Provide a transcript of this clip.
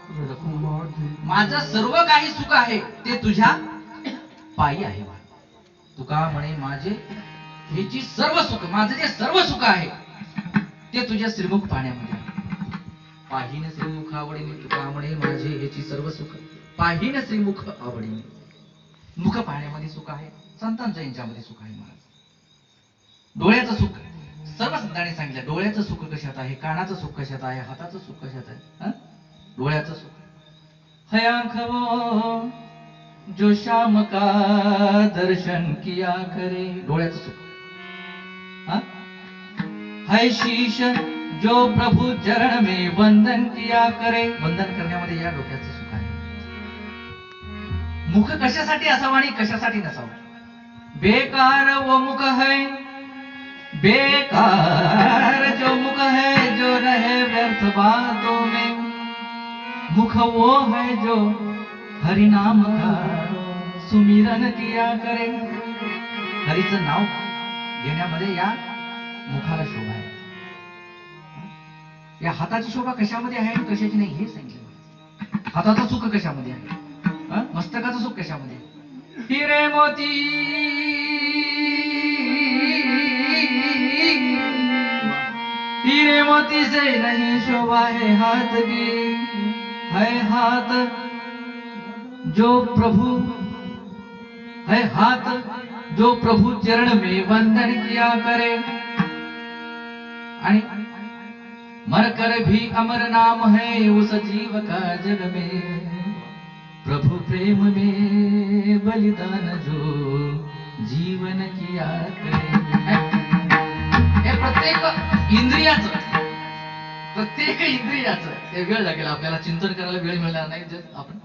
माझं सर्व काही सुख आहे ते तुझ्या पायी आहे. तुका म्हणे माझे हे जी सर्व सुख, माझं जे सर्व सुख आहे ते तुझ्या श्रीमुख पाण्यामध्ये आहे. पाहिन श्रीमुख आवडीने, तुका म्हणे माझे ह्याची सर्व सुख पाहिन श्रीमुख आवडीने. मुख पाहण्यामध्ये सुख आहे, संतांच्या यांच्यामध्ये सुख आहे. महाराज डोळ्याचं सुख सर्व संतांनी सांगितलं. डोळ्याचं सुख कशात आहे, कानाचं सुख कशात आहे, हाताचं सुख कशात आहे. डोळ्याचं सुख है आंखों जो शाम का दर्शन किया करे. डोळ्याचं सुख है शीश जो प्रभु चरण में वंदन किया करे. वंदन करण्यामध्ये या डोक्याचं सुख आहे. मुख कशासाठी असावं आणि कशासाठी नसावं. बेकार वो मुख है, बेकार जो मुख है जो रहे व्यर्थ बातों में. मुख वो है जो हरि नाम का सुमिरन किया करे. हरीचं नाव घेण्यामध्ये या मुखाला शोभा आहे. या हाताची शोभा कशामध्ये आहे आणि कशाची नाही हे सांगितलं. हाताचं सुख कशामध्ये आहे, मस्तकाचं सुख कशामध्ये. हिरे मोती हीरे मोती से नहीं शोभा है हाथ की, है हाथ जो प्रभु, है हाथ जो प्रभु चरण में वंदन किया करे. आणि मरकर भी अमर नाम है उस जीव का जग में. प्रभु प्रेम में बलिदान जो जीवन किया करे. हे प्रत्येक इंद्रियाचं ते वेळ लागेल आपल्याला चिंतन करायला वेळ मिळणार नाही. आपण